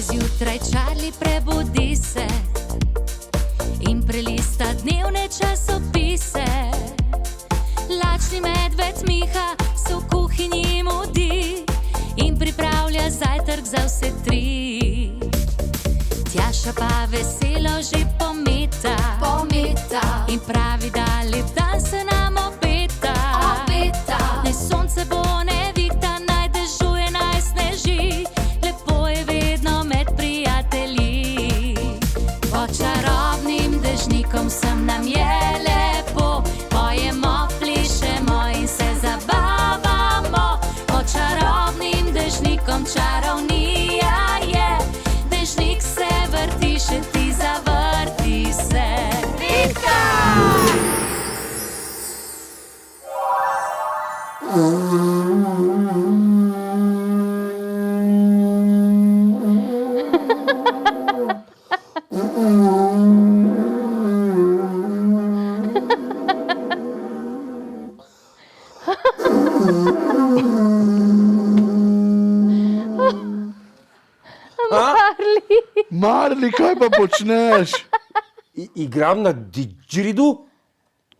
zjutraj Charlie prebudi se in prelista dnevne časopise. Lačni medved Miha se v kuhinji mudi in pripravlja zajtrk za vse tri. Tjaša pa veselo že pometa in pravi, da lep dan se nam obeta. Naj sonce bo nevihta, naj dežuje, naj sneži, lepo je vedno med prijatelji. Pod čarobnim dežnikom sem nam je lepo, pojemo, plišemo in se zabavamo. Pod čarobnim dežnikom čarovnija je, dežnik se vrti, še ti zavrti se. Vitka! Marli, kaj pa počneš? Igram na didžeridu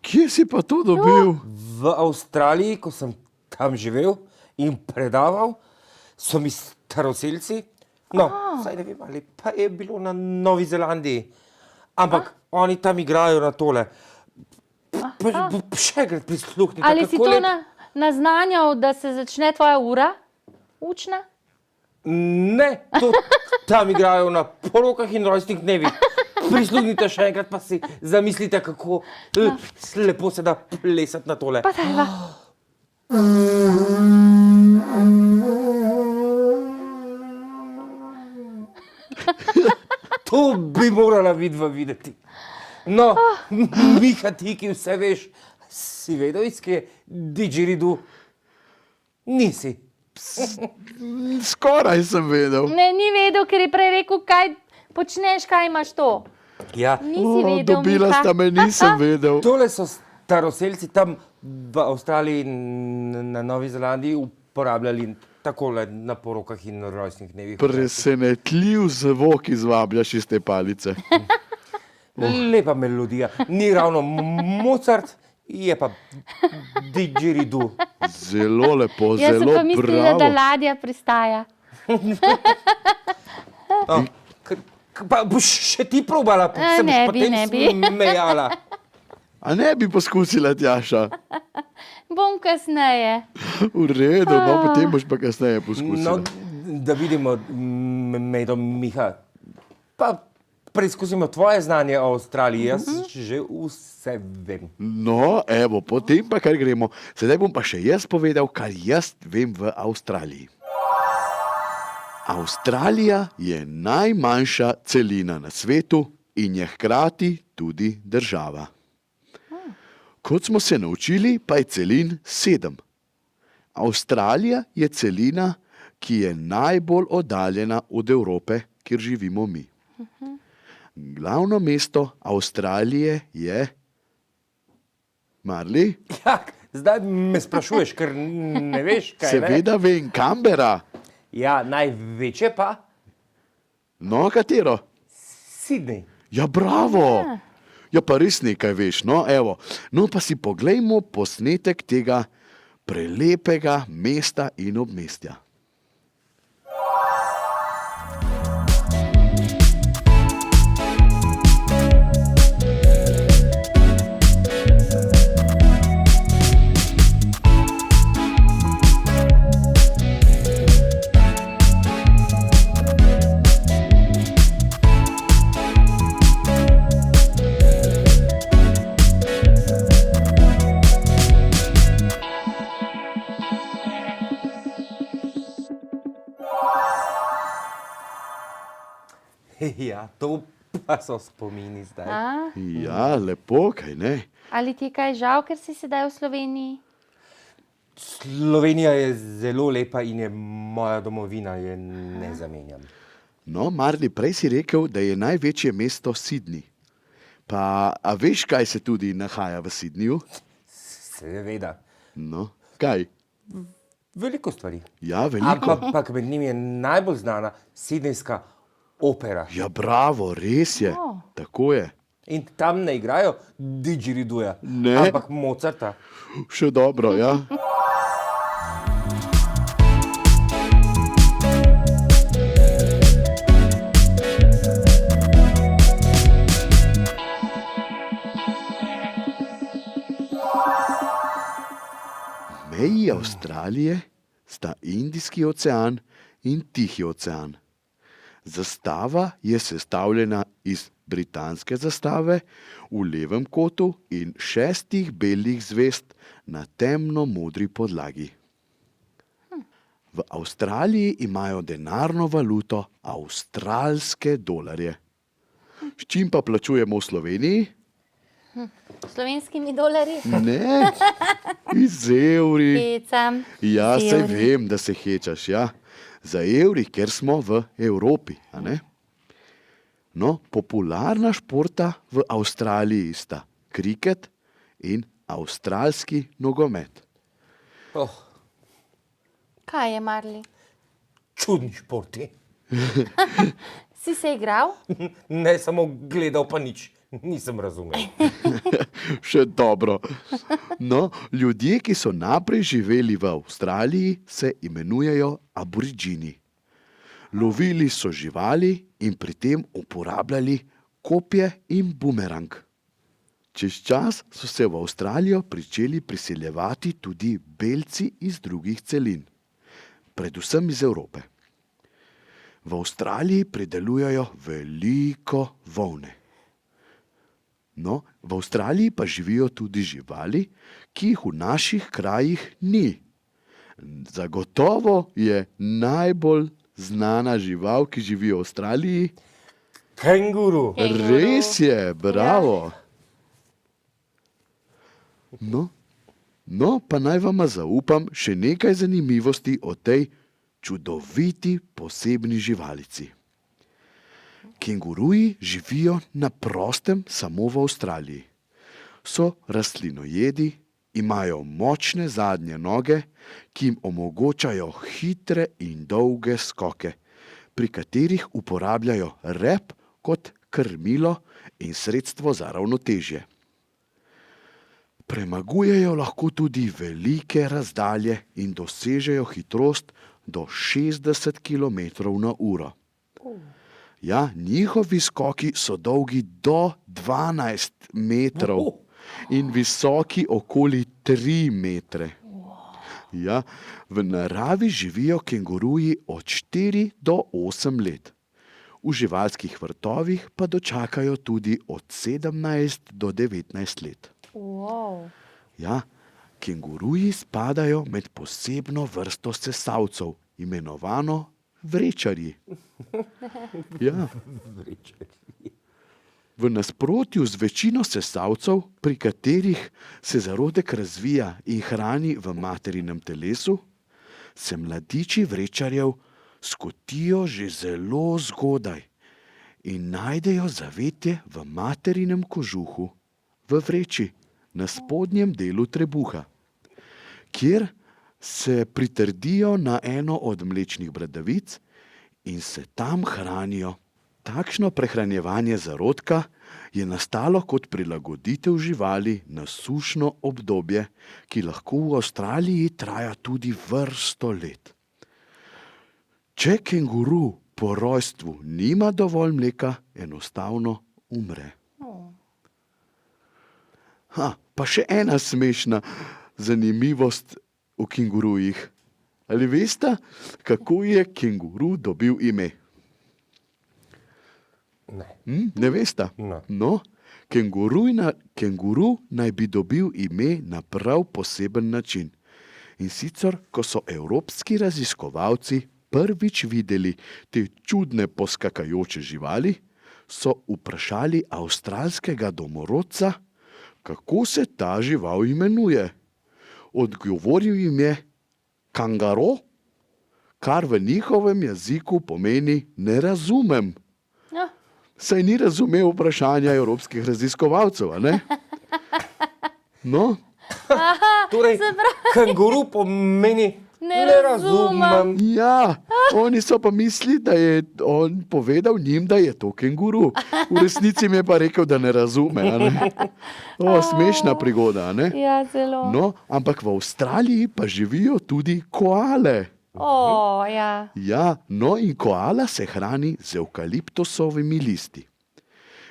Kje si pa to dobil? v Avstraliji, ko sem tam živel in predaval, so mi staroselci, saj ne vem, ali pa je bilo na Novi Zelandiji, ampak oni tam igrajo na tole. Še enkrat prisluhnite. Ali si to naznanjal, da se začne tvoja ura učna? Ne, to tam igrajo na porokah in rojstnih dnevih. Prisluhnite še enkrat, pa si zamislite, kako lepo se da plesati na tole. Pa dajva. To bi morala vidva videti. No, Miha, ti, ki vse veš, si vedel, iz kje didžeridu? Nisi. Skoraj sem vedel. Ne, ni vedel, ker je prej rekel, kaj počneš, kaj imaš to. Ja, Nisi vedel, Dobila Miha. sta me, nisem vedel. tole so staroselci tam v Avstraliji in na Novi Zelandiji uporabljali takole na porokah in rojstnih dnevih. Presenetljiv zvok izvabljaš iz te palice. Lepa melodija. Ni ravno Mozart, je pa didžeridu. Zelo lepo, Jaz sem zelo pa mislila, da bravo. ladja pristaja. Pa boš še ti probala, pa se boš ne bi, potem ne bi. smejala. A ne bi poskusila, Tjaša? Bom kasneje. V redu, no, potem boš pa kasneje No, poskusila. da vidimo, Medo, Miha, pa preizkusimo tvoje znanje o Avstraliji. Jaz že vse vem. No, evo, potem pa kar gremo. Sedaj bom pa še jaz povedal, kar jaz vem v Avstraliji. Avstralija je najmanjša celina na svetu in je hkrati tudi država. Kot smo se naučili, pa je celin 7. Avstralija je celina, ki je najbolj oddaljena od Evrope, kjer živimo mi. Glavno mesto Avstralije je... Marli? Ja, zdaj me sprašuješ, ker ne veš, kaj ne. Seveda vem, Canberra. Ja, največje pa No, katero? Sydney. Ja, bravo. Ja, pa res nekaj veš, no, evo. No, pa si poglejmo posnetek tega prelepega mesta in obmestja. Ja, to pa so spomini zdaj. Ja, lepo, kaj ne? Ali ti je kaj žal, ker si sedaj v Sloveniji? Slovenija je zelo lepa in je moja domovina, je ne zamenjam. No, Marli, prej si rekel, da je največje mesto Sydney. Pa, a veš, kaj se tudi nahaja v Sydneyju? Seveda. No, kaj? Veliko stvari. Ja, veliko. Ampak med njimi je najbolj znana sidnejska opera. Ja, bravo, res je. Tako je. In tam ne igrajo didgeriduja, Ne. ampak Mozarta. Še dobro, ja. Meji Avstralije sta Indijski ocean in Tihi ocean. Zastava je sestavljena iz britanske zastave v levem kotu in 6 belih zvezd na temno modri podlagi. V Avstraliji imajo denarno valuto avstralske dolarje. S čim pa plačujemo v Sloveniji? Slovenskimi dolarji. Ne, iz evri. Hecam. Ja, Z saj evri. vem, da se hečaš, ja. Za evri, ker smo v Evropi, a ne? No, popularna športa v Avstraliji sta kriket in avstralski nogomet. Oh, Kaj je, Marli? čudni športi. Si se igral? Ne samo gledal, pa nič. Nisem razumel. Še dobro. No, ljudje, ki so naprej živeli v Avstraliji, se imenujejo aboriđini. Lovili so živali in pri tem uporabljali kopje in bumerang. Čez čas so se v Avstralijo pričeli priseljevati tudi belci iz drugih celin, predvsem iz Evrope. V Avstraliji pridelujejo veliko volne. No, v Avstraliji pa živijo tudi živali, ki jih v naših krajih ni. Zagotovo je najbolj znana žival, ki živi v Avstraliji. Kenguru. Res je, bravo. No, pa naj vama zaupam še nekaj zanimivosti o tej čudoviti posebni živalici. Kenguruji živijo na prostem samo v Avstraliji. So rastlinojedi, imajo močne zadnje noge, ki jim omogočajo hitre in dolge skoke, pri katerih uporabljajo rep kot krmilo in sredstvo za ravnotežje. Premagujejo lahko tudi velike razdalje in dosežejo hitrost do 60 km/h. Ja, njihovi skoki so dolgi do 12 metrov in visoki okoli 3 metre. Ja, v naravi živijo kenguruji od 4 do 8 let. V živalskih vrtovih pa dočakajo tudi od 17 do 19 let. Wow. Ja, kenguruji spadajo med posebno vrsto sesalcev, imenovano vrečarji. Ja. V nasprotju z večino sesalcev, pri katerih se zarodek razvija in hrani v materinem telesu, se mladiči vrečarjev skotijo že zelo zgodaj in najdejo zavetje v materinem kožuhu, v vreči, na spodnjem delu trebuha, kjer se pritrdijo na eno od mlečnih bradavic in se tam hranijo. Takšno prehranjevanje zarodka je nastalo kot prilagoditev živali na sušno obdobje, ki lahko v Avstraliji traja tudi vrsto let. Če kenguru po rojstvu nima dovolj mleka, enostavno umre. Pa še ena smešna zanimivost o kengurujih. Ali veste, kako je kenguru dobil ime? Ne. Ne veste? Ne. No, kenguru naj bi dobil ime na prav poseben način. In sicer, ko so evropski raziskovalci prvič videli te čudne poskakajoče živali, so vprašali avstralskega domorodca, kako se ta žival imenuje. Odgovoril jim je kangaro, kar v njihovem jeziku pomeni ne razumem. Ja. Saj ni razumel vprašanja evropskih raziskovalcev, a ne? No, Torej, kenguru pomeni Ne Ne razumem. razumem. Ja, oni so pa mislili, da je on povedal njim, da je to kenguru. V resnici mi je pa rekel, da ne razume. A ne? O, smešna prigoda, a ne? Ja, zelo. No, ampak v Avstraliji pa živijo tudi koale. O, ja. Ja, no in koala se hrani z evkaliptusovimi listi.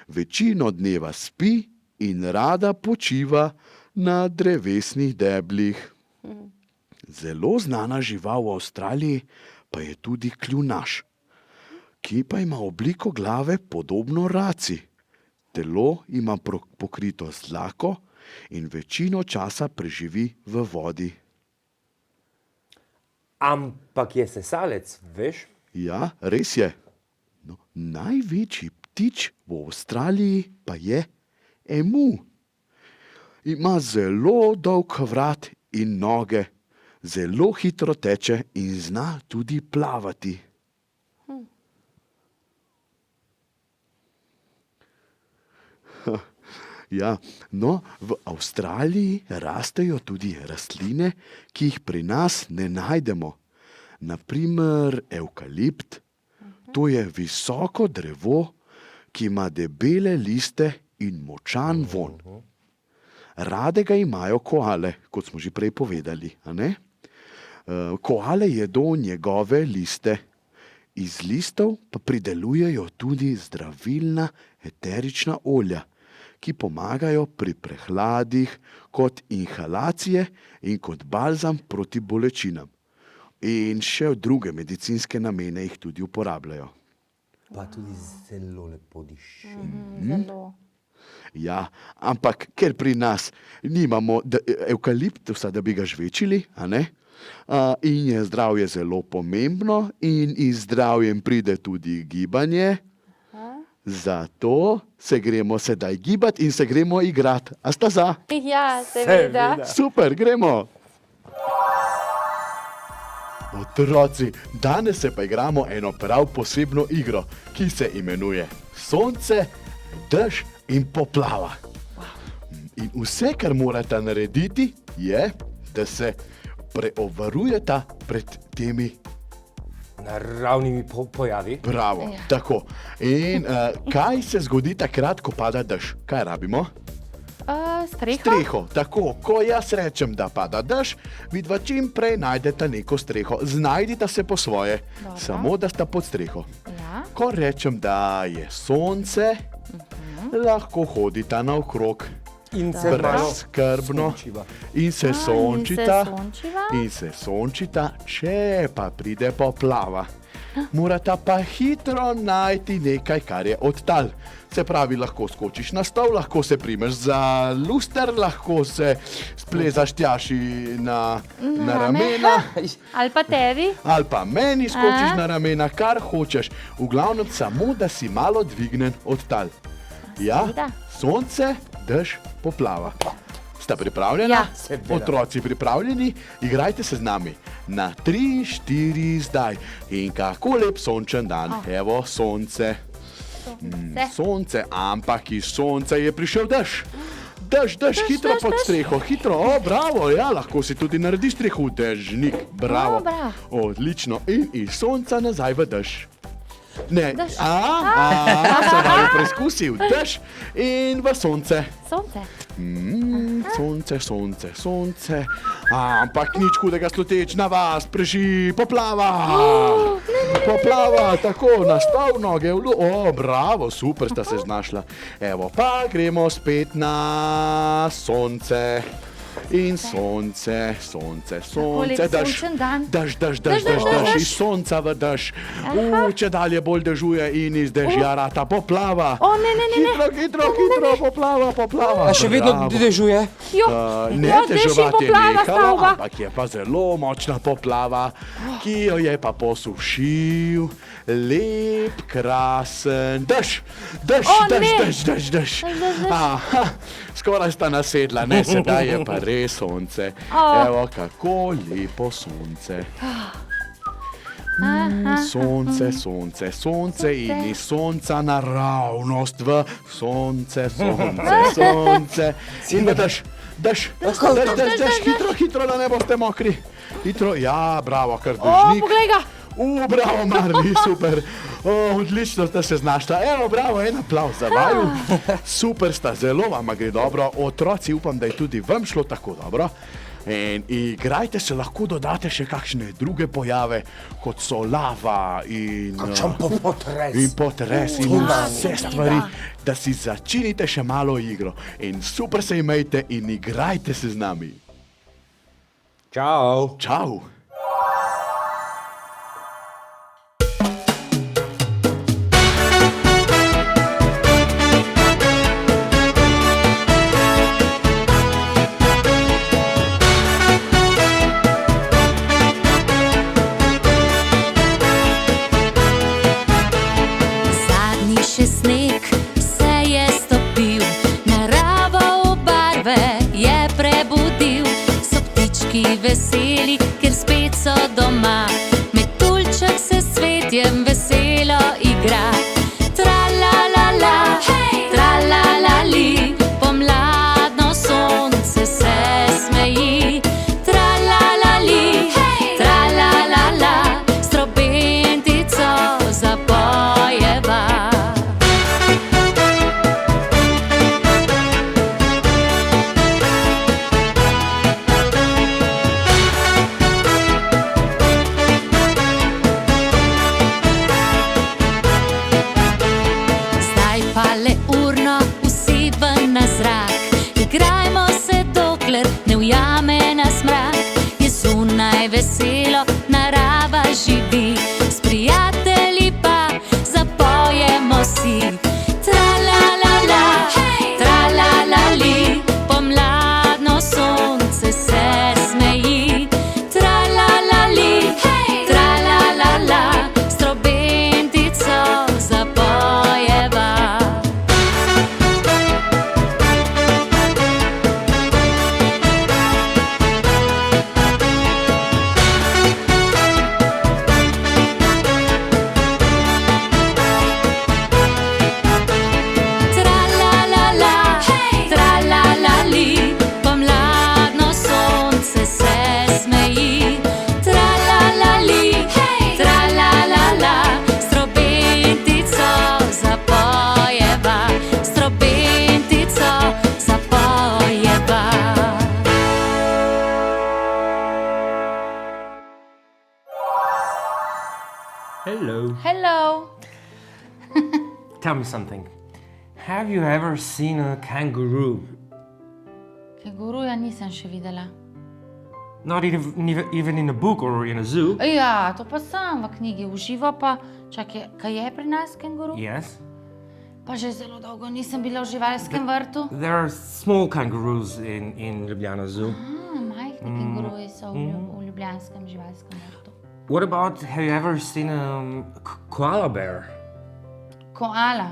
Večino dneva spi in rada počiva na drevesnih deblih. Zelo znana žival v Avstraliji pa je tudi kljunaš, ki pa ima obliko glave podobno raci. Telo ima pokrito z dlako in večino časa preživi v vodi. Ampak je sesalec, veš? Ja, res je. No, največji ptič v Avstraliji pa je emu. Ima zelo dolg vrat in noge, zelo hitro teče in zna tudi plavati. Ja, no, v Avstraliji rastejo tudi rastline, ki jih pri nas ne najdemo. Naprimer evkalipt, to je visoko drevo, ki ima debele liste in močan vonj. Rade ga imajo koale, kot smo že prej povedali. A ne? Koale jedo njegove liste. Iz listov pa pridelujejo tudi zdravilna eterična olja, ki pomagajo pri prehladih, kot inhalacije in kot balzam proti bolečinam. In še v druge medicinske namene jih tudi uporabljajo. Pa tudi zelo lepo diši. Zelo. Ja, ampak ker pri nas nimamo evkaliptusa, da bi ga žvečili, a ne? In je zdravje zelo pomembno in iz zdravjem pride tudi gibanje, zato se gremo sedaj gibati in se gremo igrati. A sta za? Ja, seveda. Super, gremo! Otroci, danes se pa igramo eno prav posebno igro, ki se imenuje Sonce, dež in poplava. In vse, kar morate narediti, je, da se preobvarujeta pred temi. Naravnimi pojavi. Bravo, tako. In kaj se zgodi takrat, ko pada dež? Kaj rabimo? Streho? Streho, tako. Ko jaz rečem, da pada dež, vidva čim prej najdeta neko streho. Znajdita se po svoje, samo da sta pod streho. Ja. Ko rečem, da je sonce, lahko hodita naokrog. In se malo Brezskrbno sončiva. in se in sončita. se sončiva. In se sončita, če pa pride poplava. Morata pa hitro najti nekaj, kar je od tal. Se pravi, lahko skočiš na stol, lahko se primeš za luster, lahko se splezaš tjaši na ramena. Ali pa tebi? Ali pa meni skočiš na ramena, kar hočeš. V glavnem samo, da si malo dvignen od tal. Ja, Seveda. sonce, dež, poplava. Sta pripravljena? Ja. Seveda. Otroci pripravljeni? Igrajte se z nami. Na 3, 4, zdaj. In kako lep sončen dan. Evo, sonce. Sonce, ampak iz sonca je prišel dež. Dež, hitro pod streho, hitro, bravo, ja, lahko si tudi narediš streho v dežnik, bravo. Bravo. Odlično, in iz sonca nazaj v dež. Ne, Dež. sem malo preizkusil, dež in v sonce. Sonce. Sonce, ampak nič hudega sluteč na vas, preži, poplava. Poplava, tako, nastav noge, bravo, super sta se znašla. Evo, pa gremo spet na sonce. In sonce, lep dež, sončen dan. dež, dež. iz sonca v dež. Če dalje bolj dežuje in iz dežja rata poplava. Ne. Hitro, poplava. A še vedno Bravo. dežuje? Ne dež in deževati je poplava nehala, sta oba. ampak je pa zelo močna poplava, ki jo je pa posušil lep, krasen dež. Dež. Aha, skoraj sta nasedla, ne, sedaj je pa res sonce. Evo, kako lepo sonce. Sonce in iz sonca naravnost v sonce. In v dež. Daš, hitro, da ne boste mokri. Hitro, ja, bravo, kar O, držnik. poglej ga! Bravo, Marli, super. Odlično ste se znašla. Evo, bravo, en aplavz za vaju. Super sta, zelo vam gre dobro. Otroci, upam, da je tudi vam šlo tako dobro. In igrajte se, lahko dodate še kakšne druge pojave, kot so lava in potres in vse stvari, da si začinite še malo igro. In super se imejte in igrajte se z nami. Čau. Čau. Zadnji še sneg se je stopil, naravo v barve je prebudil. So ptički veseli, ker spet so doma, metuljček se s cvetjem veselo igra. Tra-la-la-la, tra-la-la-li, pomladno sonce se smeji. Tra-la-la-li, tra-la-la-la, s trobentico zapojeva. Zdaj pa le urno, vsi ven na zrak, igrajmo se, dokler ne ujame nas mrak. Je zunaj veselo, narava živi, s prijatelji pa zapojemo si. Tra-la-la-la, tra-la-la-li, pomladno sonce se smeji. Tra-la-la-li, tra-la-la-la, s trobentico zapojeva. Tra-la-la-la, tra-la-la-li, pomladno sonce se smeji. Tra-la-la-li, tra-la-la-la, s trobentico zapojeva, s trobentico zapojeva. Hello. Hello! Tell me something. Have you ever seen a kangaroo? Kenguruja nisem še videla. Not even in a book or in a zoo? Ja, to pa sem v knjigi, v živo pa. Čakaj, kaj je pri nas kenguru? Yes. Pa že zelo dolgo nisem bila v živalskem vrtu. There are small kangaroos in Ljubljana Zoo. Majhni kenguruji so v ljubljanskem živalskem vrtu. What about, have you ever seen a koala bear? Koala.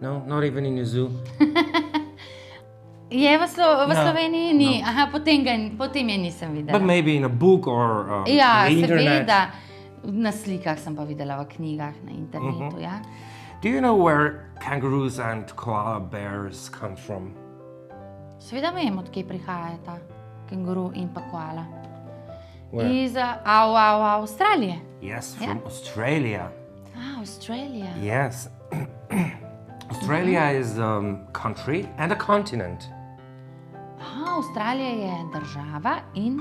No, not even in a zoo. Je v Sloveniji ni. Aha, potem je nisem videla. But maybe in a book or Ja, the internet. seveda. Na slikah sem pa videla, v knjigah, na internetu, ja. Do you know where kangaroos and koala bears come from? Seveda vem, od kje prihajata kenguru in pa koala. Where? Iz Avstralije. Yes, Yeah. from Australia. Australija. Yes. Australia is a country and a continent. Aha, Avstralija je država in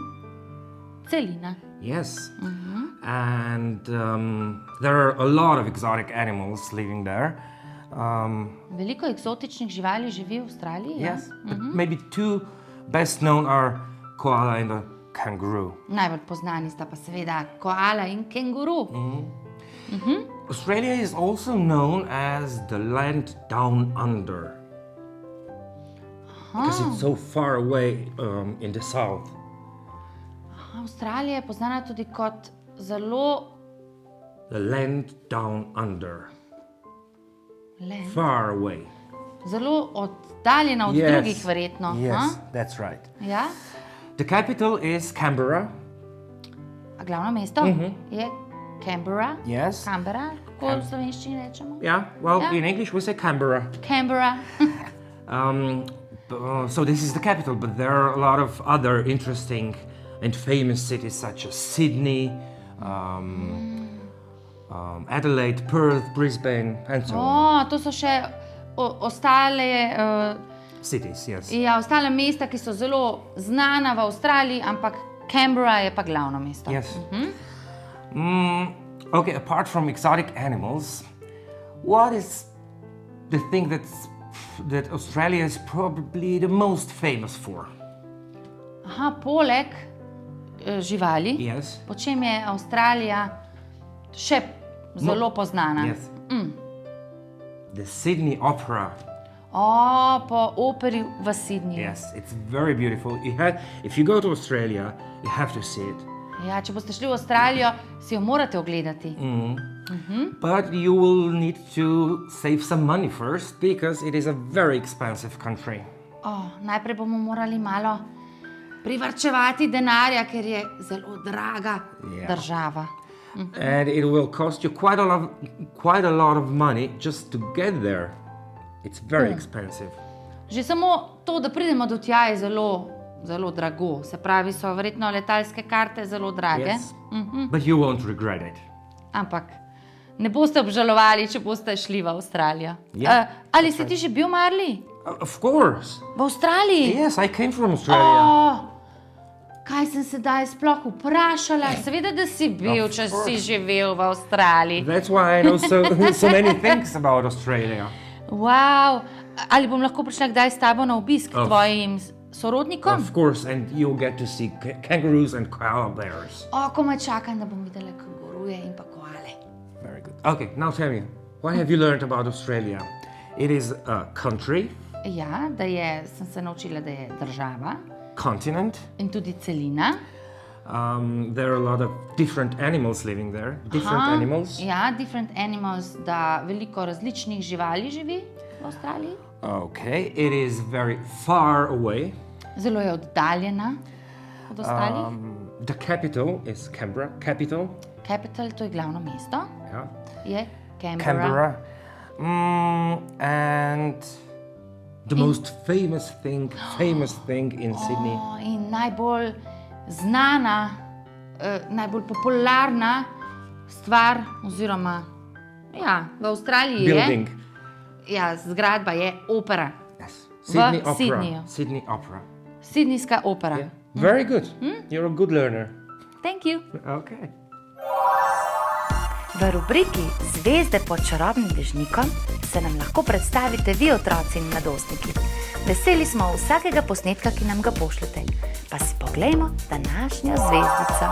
celina. Yes. And there are a lot of exotic animals living there. Veliko eksotičnih živali živi v Avstraliji. ja? Yes. But maybe two best known are koala and a kangaroo. Najbolj poznani sta pa seveda koala in kenguru. Australia is also known as the land down under. Because it's so far away in the south. Avstralija je poznana tudi kot zelo The land down under. land, Far away. zelo oddaljena od drugih, verjetno. Yes, that's right. Ja? The capital is Canberra. A glavno mesto je Canberra. Yes. Canberra, kako v slovenščini rečemo? Yeah, well, Yeah. in English we say Canberra. Canberra. So this is the capital, but there are a lot of other interesting and famous cities such as Sydney, Adelaide, Perth, Brisbane, and so on. To so še ostale, Cities, yes. ja, ostale mesta, ki so zelo znana v Avstraliji, ampak Canberra je pa glavno mesto. Yes. Okay, apart from exotic animals, what is the thing that Australia is probably the most famous for? Aha, poleg živali, Yes. po čem je Avstralija še zelo poznana? Yes. The Sydney Opera. Po operi v Sydneyju. Yes, it's very beautiful. If you go to Australia, you have to see it. Ja, če boste šli v Avstralijo, si jo morate ogledati. But you will need to save some money first because it is a very expensive country. Najprej bomo morali malo privarčevati denarja, ker je zelo draga država. And it will cost you quite a lot of money just to get there. It's very expensive. Že samo to, da pridemo do tja, je zelo drago. Se pravi, so verjetno letalske karte zelo drage. Yes. But you won't regret it. Ampak ne boste obžalovali, če boste šli v Avstralijo. Ja, Ali si ti že bil, Marli? Of course. V Avstraliji? Yes, I came from Australia. Kaj sem sedaj sploh vprašala? Seveda, da si bil, če si živel v Avstraliji. That's why I know so many things about Australia. Wow. Ali bom lahko prišla kdaj s tabo na obisk k tvojim sorodnikom? Of course, and you'll get to see kangaroos and koala bears. Komaj čakam, da bom videla kanguruje in pa koale. Very good. Okay, now tell me, what have you learned about Australia? It is a country, Ja, sem se naučila, da je država continent. in tudi celina. There are a lot of different animals living there. Different animals. Ja, different animals, da veliko različnih živali živi v Avstraliji. Okay, it is very far away. Zelo je oddaljena od ostalih. The capital is Canberra. Capital. Capital, to je glavno mesto, Yeah. je Canberra. Canberra. And the most famous thing in Sydney. In najbolj znana, najbolj popularna stvar, oziroma v Avstraliji Building. zgradba je opera. Yes. Sydney Opera. Sydneyju. Sydney Opera. Sidnijska opera. Yeah. Very good. You're a good learner. Thank you. Okay. V rubriki Zvezde pod čarobnim dežnikom se nam lahko predstavite vi, otroci in mladostniki. Veseli smo vsakega posnetka, ki nam ga pošljete. Pa si poglejmo današnjo zvezdico.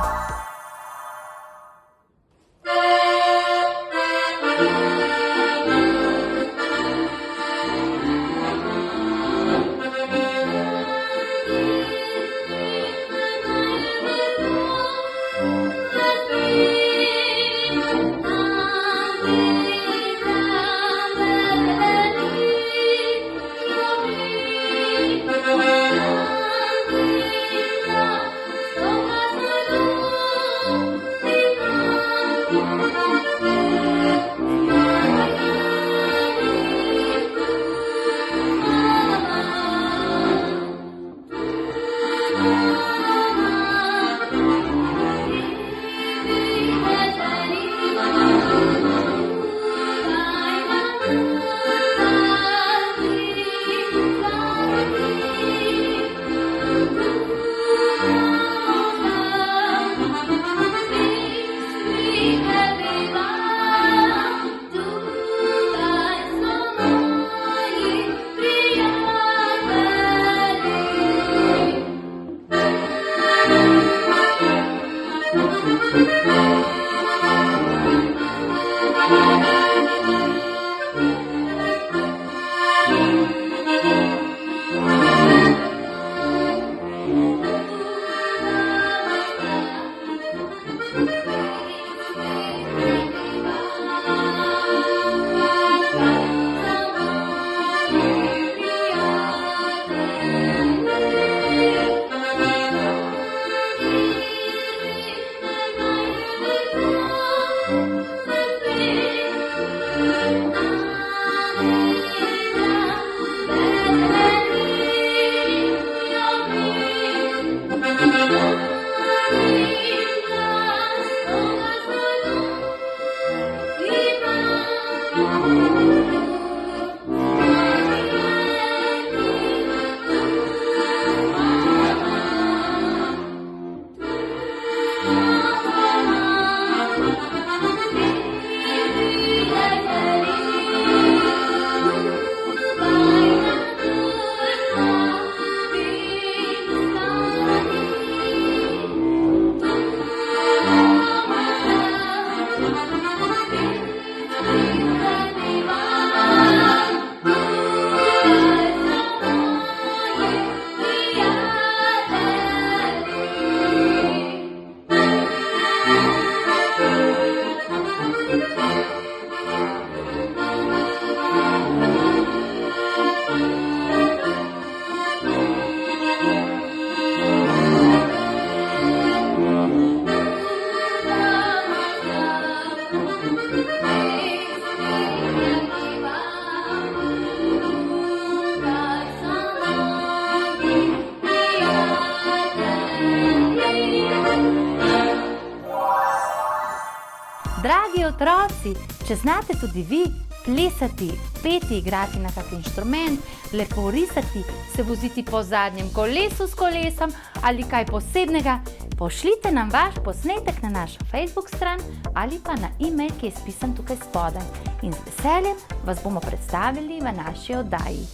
Dragi otroci, če znate tudi vi plesati, peti, igrati na kak inštrument, lepo risati, se voziti po zadnjem kolesu s kolesom ali kaj posebnega, pošljite nam vaš posnetek na našo Facebook stran ali pa na e-mail, ki je spisan tukaj spodaj. In z veseljem vas bomo predstavili v naši oddaji.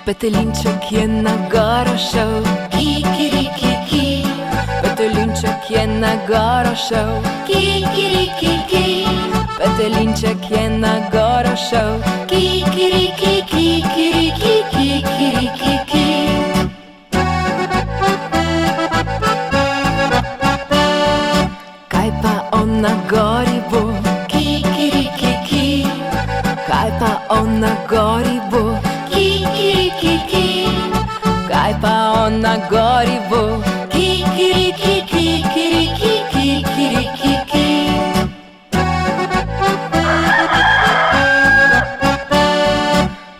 Petelinček je na goro šel, kikirikiki. Petelinček je na goro šel, kikirikiki. Petelinček je na goro šel, kikirikiki, kikirikiki, kikirikiki. Kaj pa on na gori bo, kikirikiki. Kaj pa on na gori bo, kikirikiki. Kaj pa on na gori bo, kikirikiki, kikirikiki, kikirikiki.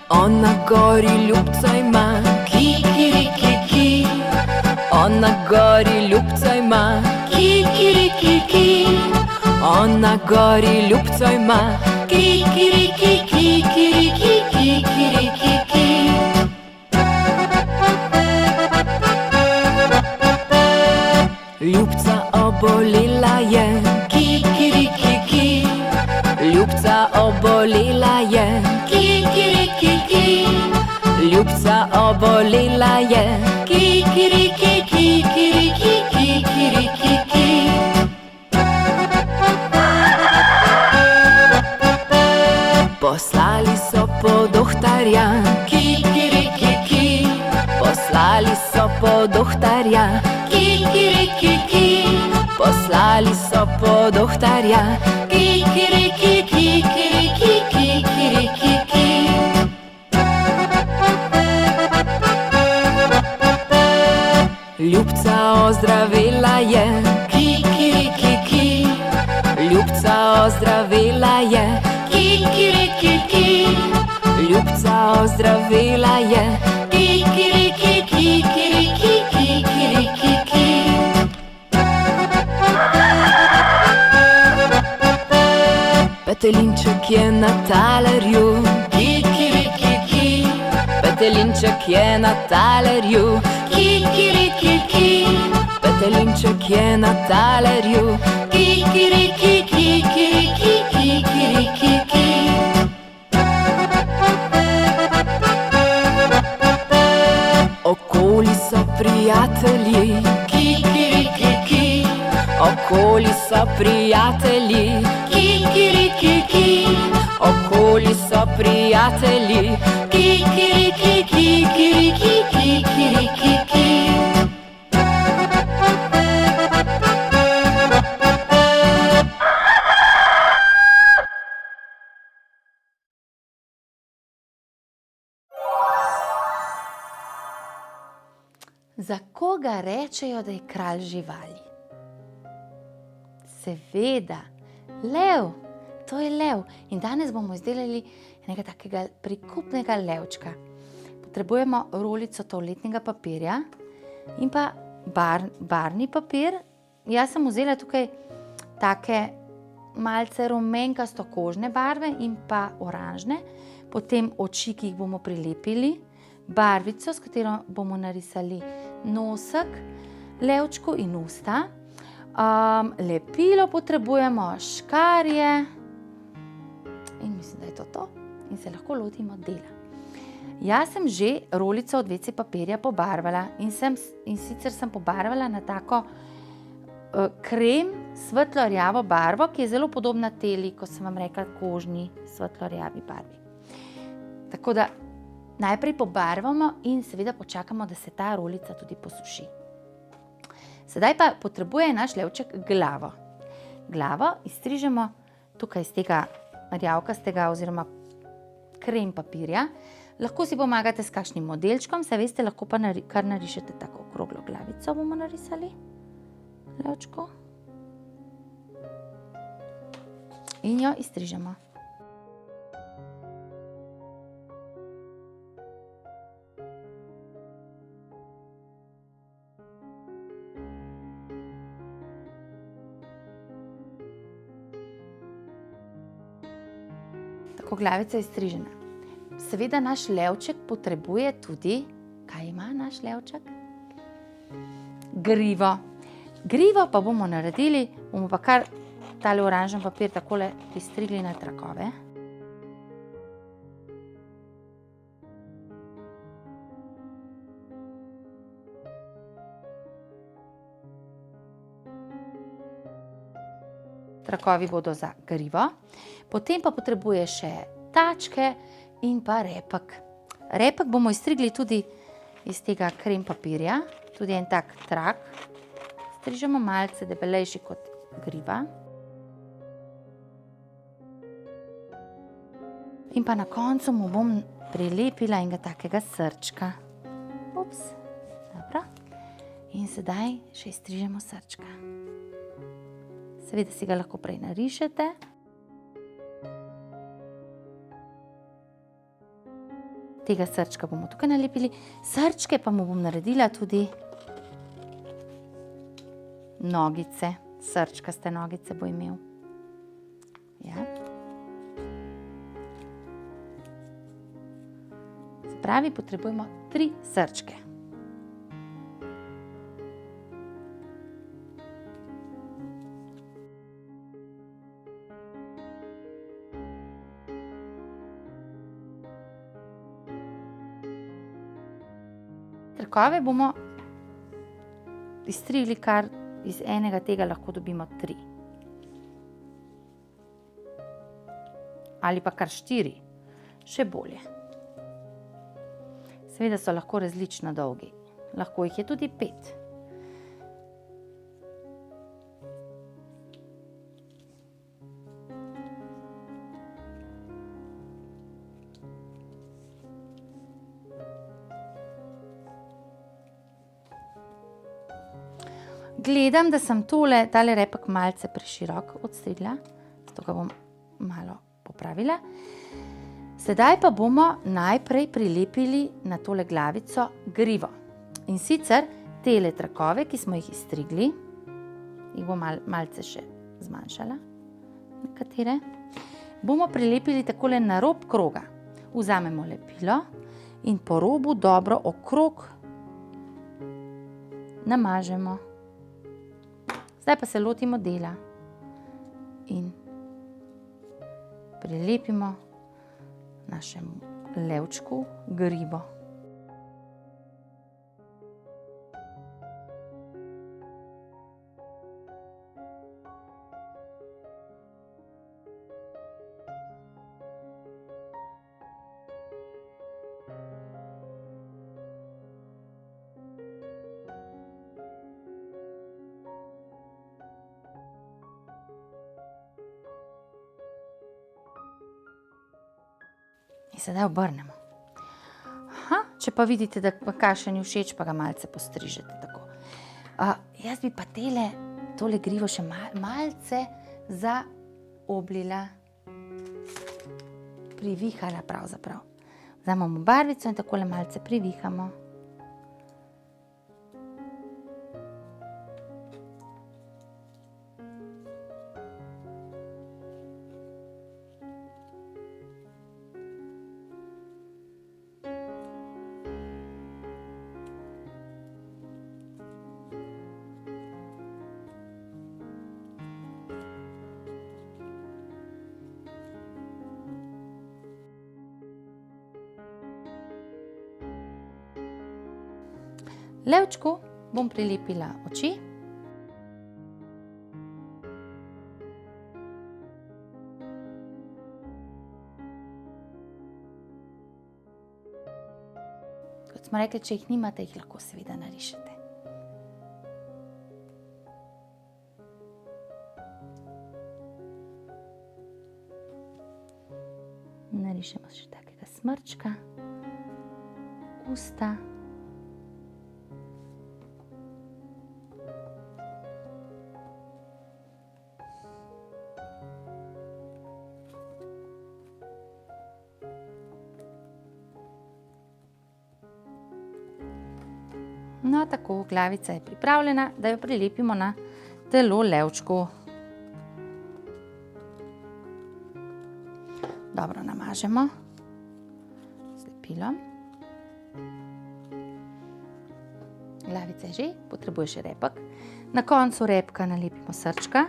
On na gori ljubca ima, kikirikiki. On na gori ljubca ima, kikirikiki. On na gori ljubca ima, kikirikiki, kikirikiki, kikirikiki. Ljubca obolela je, kikirikiki. Ljubca obolela je, kikirikiki. Ljubca obolela je, kikirikiki, kikirikiki, kikirikiki. Poslali so po dohtarja, kikirikiki. Poslali so po dohtarja, kikirikiki. Poslali so po dohtarja, kikirikiki, kikirikiki, kikirikiki. Ljubca ozdravela je, kikirikiki. Ljubca ozdravela je, kikirikiki. Ljubca ozdravela je, kikirikiki, kikirikiki, kikirikiki. Petelinček je na talerju, kikirikiki. Petelinček je na talerju, kikirikiki. Petelinček je na talerju, kikirikiki, kikirikiki, kikirikiki. Okoli so prijatelji, kikirikiki. Okoli so prijatelji, kikirikiki. Okoli so prijatelji, kikirikiki, kikirikiki, kikirikiki. Za koga rečejo, da je kralj živali? Seveda, lev. To je lev. In danes bomo izdelali enega takega prikupnega levčka. Potrebujemo rolico toaletnega papirja in pa barvni papir. Jaz sem vzela tukaj take malce rumenkasto kožne barve in pa oranžne. Potem oči, ki jih bomo prilepili. Barvico, s katero bomo narisali nosek, levčku in usta. Lepilo potrebujemo, škarje in mislim, da je to. In se lahko lotimo dela. Jaz sem že rolico od WC papirja pobarvala in sicer sem pobarvala na tako krem svetlo rjavo barvo, ki je zelo podobna teli, ko sem vam rekla, kožni svetlo rjavi barvi. Tako da najprej pobarvamo in seveda počakamo, da se ta rolica tudi posuši. Sedaj pa potrebuje naš levček glavo. Glavo izstrižemo tukaj iz tega rjavkastega oziroma krem papirja. Lahko si pomagate s kakšnim modelčkom, saj veste, lahko pa kar narišete tako okroglo glavico, bomo narisali levčku. In jo izstrižemo. Tako glavica je strižena. Seveda naš levček potrebuje tudi, kaj ima naš levček? Grivo. Grivo pa bomo naredili, bomo pa kar tale oranžen papir takole pristrigli na trakove. Trakovi bodo za grivo. Potem pa potrebuje še tačke in pa repek. Repek bomo izstrigli tudi iz tega krem papirja, tudi en tak trak. Strižemo malce debelejši kot griva. In pa na koncu mu bom prilepila enega takega srčka. Ups, dobro. In sedaj še izstrižemo srčka. Seveda si ga lahko prej narišete. Tega srčka bomo tukaj nalepili. Srčke pa mu bom naredila tudi nogice. Srčkaste nogice bo imel. Ja. Se pravi, potrebujemo 3 srčke. Trakove bomo izstrigli kar iz enega tega lahko dobimo 3. Ali pa kar 4, še bolje. Seveda so lahko različno dolgi, lahko jih je tudi 5. Gledam, da sem tale repek malce preširok odstrigla, zato ga bom malo popravila. Sedaj pa bomo najprej prilepili na tole glavico grivo. In sicer tele trakove, ki smo jih izstrigli, jih bom malce še zmanjšala, nekatere, bomo prilepili takole na rob kroga. Vzamemo lepilo in po robu dobro okrog namažemo. Zdaj pa se lotimo dela in prilepimo našemu levčku grivo. In sedaj obrnemo. Če pa vidite, da kakšen ni všeč, pa ga malce postrižete tako. Jaz bi pa tole grivo še malce zaoblila, privihala pravzaprav. Vzamemo barvico in takole malce privihamo. Levčku bom prilepila oči. Kot smo rekli, če jih nimate, jih lahko seveda narišete. Narišemo še takega smrčka, usta. No, tako, glavica je pripravljena, da jo prilepimo na telo levčku. dobro namažemo z lepilom. Glavica je že, potrebuje še repek. Na koncu repka nalepimo srčka,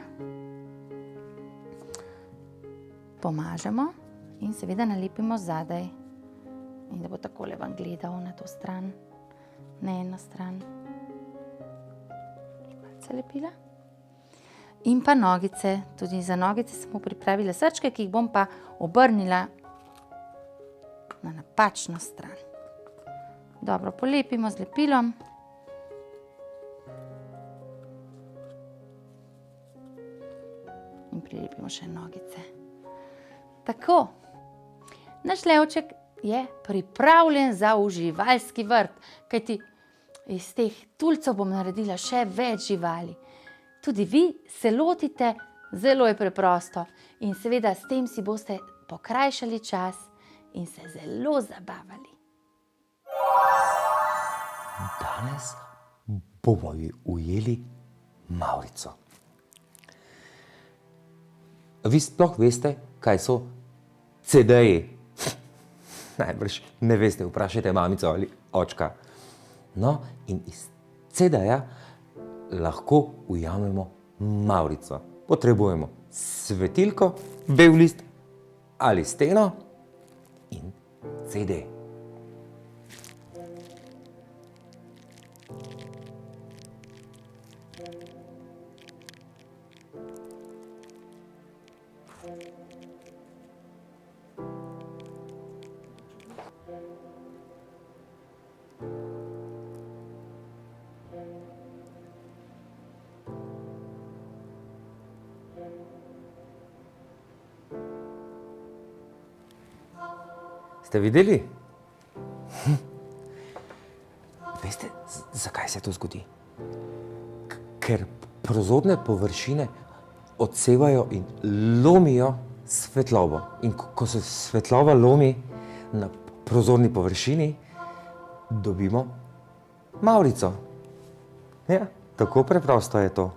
pomažemo in seveda nalepimo zadaj. In da bo takole vam gledal na to stran, ne na stran. Malce lepila. In pa nogice, tudi za nogice sem mu pripravila srčke, ki jih bom pa obrnila na napačno stran. Dobro, polepimo z lepilom. In prilepimo še nogice. Tako, naš levček je pripravljen za uživalski vrt, kajti iz teh tulcev bom naredila še več živali. Tudi vi se lotite, zelo je preprosto in seveda s tem si boste pokrajšali čas in se zelo zabavali. Danes bomo ujeli mavrico. Vi sploh veste, kaj so CD-ji? Najbrž ne veste, vprašajte mamico ali očka. No, in iz CD-ja lahko ujamemo mavrico. Potrebujemo svetilko, bel list ali steno in CD. Ste videli? Veste, zakaj se to zgodi? Ker prozorne površine odsevajo in lomijo svetlobo. In ko se svetloba lomi na prozorni površini, dobimo mavrico. Ja, tako preprosto je to.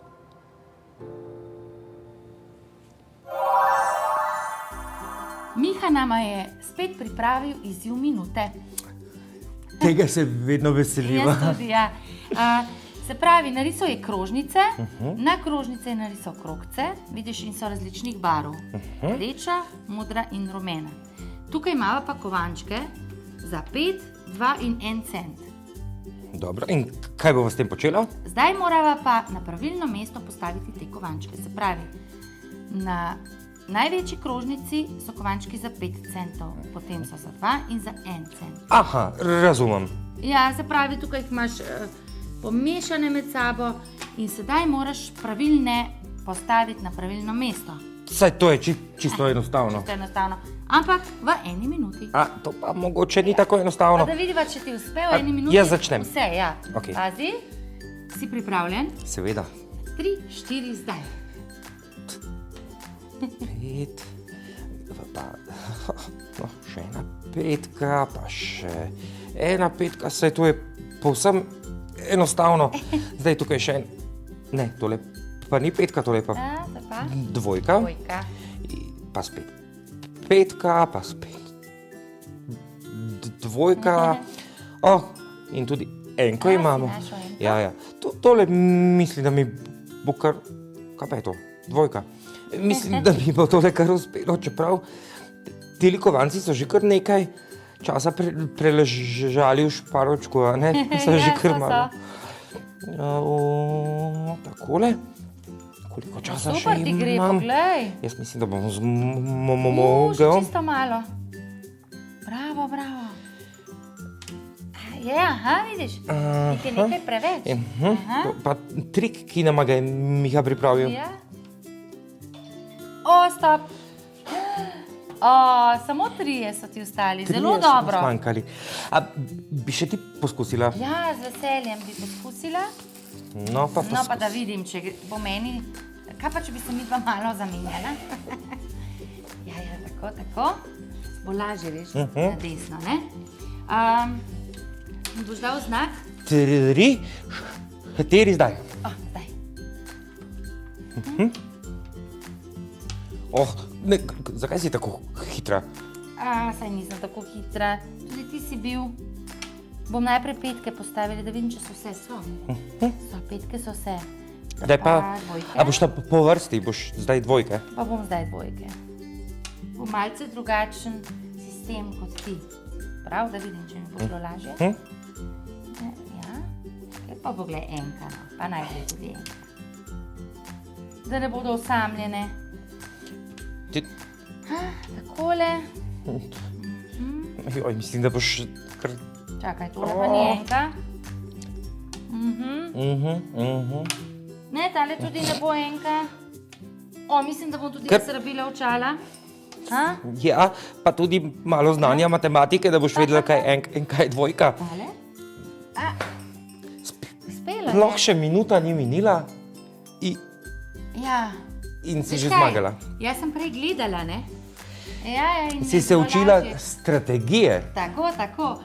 Miha nama je spet pripravil izziv minute. Tega se vedno veseliva. Jaz tudi, ja. Se pravi, narisal je krožnice, na krožnice je narisal krogce, vidiš, in so različnih barv. Rdeča, modra in rumena. Tukaj imamo pa kovančke za 5, 2 in 1 cent. Dobro, in kaj bova s tem počela? Zdaj morava pa na pravilno mesto postaviti te kovančke. Se pravi, na največji krožnici so kovančki za 5 centov, potem so za 2 in za 1 cent. Aha, razumem. Ja, se pravi, tukaj jih imaš pomešane med sabo in sedaj moraš pravilne postaviti na pravilno mesto. Saj to je čisto enostavno. Čisto enostavno, ampak v 1 minuti. A, to pa mogoče ni tako enostavno. Pa da vidiva, če ti uspe v 1 minuti. Jaz začnem. Vse, ja. Okej. Pazi, si pripravljen? Seveda. 3, 4, zdaj. 5, pa no, še ena petka, pa še ena petka, saj to je povsem enostavno. Zdaj tukaj še en, ne, tole pa ni petka, tole pa Zdaj pa? dvojka, Dvojka. pa spet petka, pa spet dvojka, in tudi enko Si imamo. našel enko? Ja, tole mislim, da mi bo kar, kaj pa je to, dvojka. Mislim, da mi bo tole kar uspelo, čeprav teli kovanci so že kar nekaj časa preležali v šparočku, a ne? So že kar malo. Takole. Koliko časa še Super ti gre, imam? poglej. Jaz mislim, da bom Še zmogel. čisto malo. Bravo, bravo. Je, aha, vidiš, jih je nekaj preveč. Aha. Pa trik, ki nama ga je Miha pripravil. Ja. Stop. Samo 3 so ti ostali, zelo Trije so nas dobro. manjkali. A bi še ti poskusila? Ja, z veseljem bi poskusila. No, pa No, pa da poskusi. vidim, če bo meni... Kaj pa, če bi se mi dva malo zamenjala? Ja, tako. Bo lažje, veš, na desno, ne? Boš dal znak? 3, 4 zdaj. Zdaj. Zakaj si tako hitra. Saj nisem tako hitra. Tudi ti si bil. Bom najprej petke postavila, da vidim, če so vse. Petke so vse. Daj pa, dvojke. a boš ta po vrsti, boš zdaj dvojke? Pa bom zdaj dvojke. Bo malce drugačen sistem kot ti. Prav, da vidim, če mi bo šlo lažje. Ja. Pa poglej enka, no. Pa najprej tudi enka. Da ne bodo osamljene. Takole. Joj, mislim, da boš kar... Čakaj, tole pa ni enka. Ne, tale tudi ne bo enka. Mislim, da bom tudi jaz rabila očala. Ja, pa tudi malo znanja matematike, da boš vedela, kaj je enka in kaj je dvojka. Tale? Spela Lahko še minuta ni minila Ja. in si Veš že kaj? zmagala. Jaz sem prej gledala, ne? Ja, in Si je se bilo učila lažje. strategije. Tako.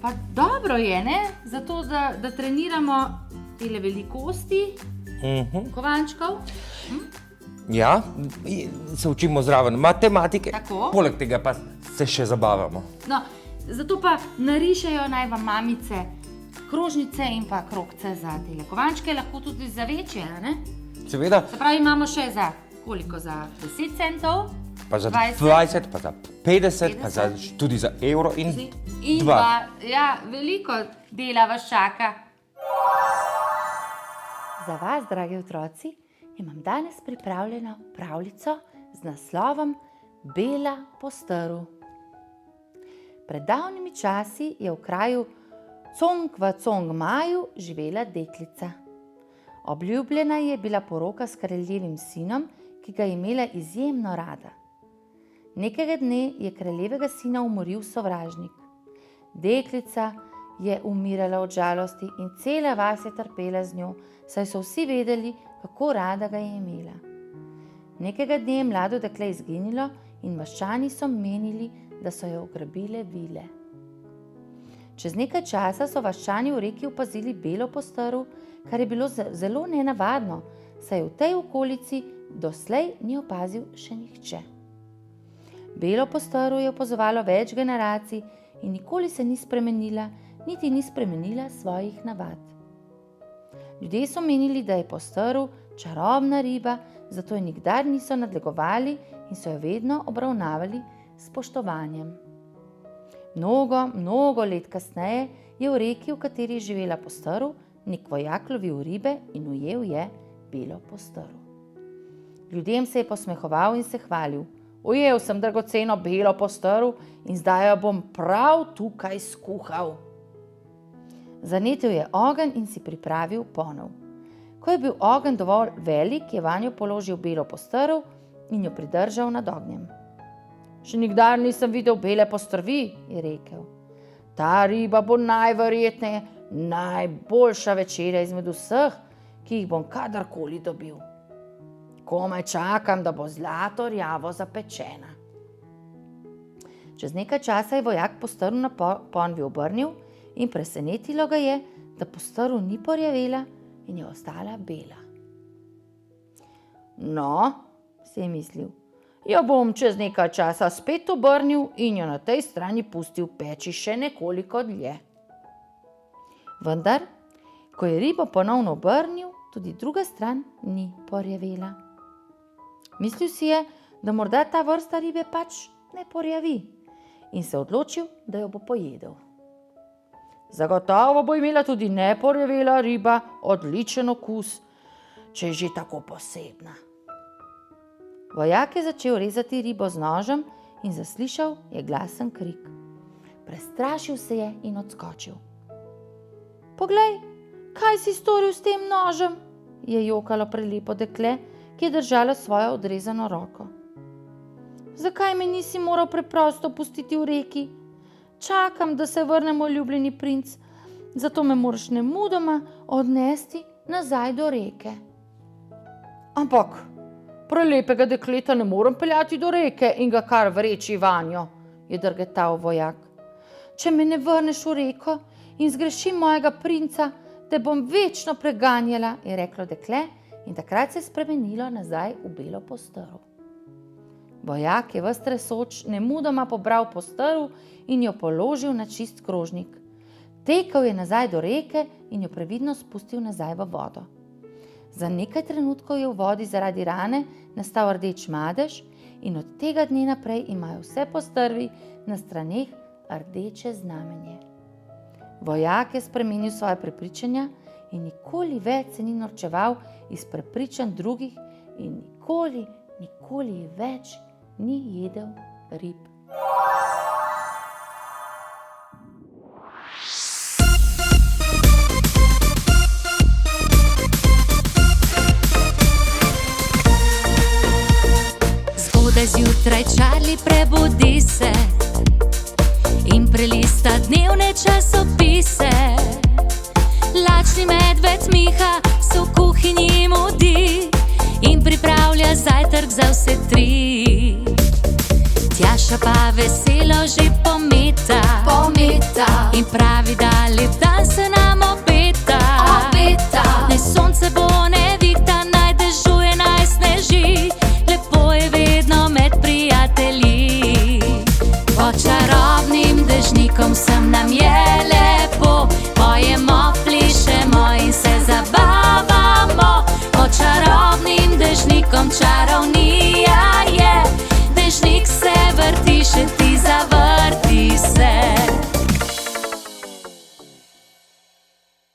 Pa dobro je, ne? Zato, da treniramo tele velikosti kovančkov. Ja, se učimo zraven matematike, Tako. poleg tega pa se še zabavamo. No, zato pa narišejo naj vam mamice krožnice in pa krogce za tele kovančke, lahko tudi za večje, ne? Seveda, Se pravi, imamo še za koliko? Za 10 centov? pa za 20, 20, pa za 50, pa za, tudi za evro in In 2. pa, ja, veliko dela vas čaka. Za vas, dragi otroci, imam danes pripravljeno pravljico z naslovom Bela po stru. Pred davnimi časi je v kraju Cong v Cong Maju živela deklica. Obljubljena je bila poroka s kraljevim sinom, ki ga je imela izjemno rada. Nekega dne je kraljevega sina umoril sovražnik. Deklica je umirala od žalosti in cela vas je trpela z njo, saj so vsi vedeli, kako rada ga je imela. Nekega dne je mlado dekle izginilo in vaščani so menili, da so jo ugrabile vile. Čez nekaj časa so vaščani v reki opazili belo postrv, kar je bilo zelo nenavadno, saj v tej okolici doslej ni opazil še nihče. Belo postrv je opazovalo več generacij in nikoli se ni spremenila, niti ni spremenila svojih navad. Ljudje so menili, da je postrv čarobna riba, zato je nikdar niso nadlegovali in so jo vedno obravnavali s spoštovanjem. Mnogo let kasneje je v reki, v kateri je živela postrv, nek vojak lovil ribe in ujel je belo postrv. Ljudem se je posmehoval in se hvalil. Ujel sem dragoceno belo postrv in zdaj jo bom prav tukaj skuhal. Zanetel je ogenj in si pripravil ponev. Ko je bil ogenj dovolj velik, je vanjo položil belo postrv in jo pridržal nad ognjem. Še nikdar nisem videl bele postrvi, je rekel. Ta riba bo najverjetneje najboljša večerja izmed vseh, ki jih bom kadarkoli dobil. Komaj čakam, da bo zlato rjavo zapečena. Čez nekaj časa je vojak postrv na ponvi obrnil in presenetilo ga je, da postrv ni porjavela in je ostala bela. No, si je mislil, jo bom čez nekaj časa spet obrnil in jo na tej strani pustil peči še nekoliko dlje. Vendar, ko je ribo ponovno obrnil, tudi druga stran ni porjavela. Mislil si je, da morda ta vrsta ribe pač ne porjavi in se odločil, da jo bo pojedel. Zagotovo bo imela tudi neporjavela riba odličen okus, če je že tako posebna. Vojak je začel rezati ribo z nožem in zaslišal je glasen krik. Prestrašil se je in odskočil. Poglej, kaj si storil s tem nožem, je jokalo prelepo dekle, ki je držala svojo odrezano roko. Zakaj me nisi moral preprosto pustiti v reki? Čakam, da se vrne moj ljubljeni princ, zato me moraš nemudoma odnesti nazaj do reke. Ampak prelepega dekleta ne morem peljati do reke in ga kar vreči vanjo, je drgetal vojak. Če me ne vrneš v reko in zgrešim mojega princa, te bom večno preganjala, je reklo dekle in takrat se je spremenilo nazaj v belo postrv. Vojak je ves tresoč nemudoma pobral postrv in jo položil na čist krožnik. Tekel je nazaj do reke in jo previdno spustil nazaj v vodo. Za nekaj trenutkov je v vodi zaradi rane nastal rdeč madež in od tega dne naprej imajo vse postrvi na straneh rdeče znamenje. Vojak je spremenil svoje prepričanja in nikoli več se ni norčeval iz prepričanj drugih in nikoli več ni jedel rib. Zgodaj zjutraj Charlie prebudi se in prelista dnevne časopise. Lačni medved Miha se v kuhinji mudi in pripravlja zajtrk za vse tri. Tjaša pa veselo že pometa in pravi, da lep dan se nam obeta. Naj sonce bo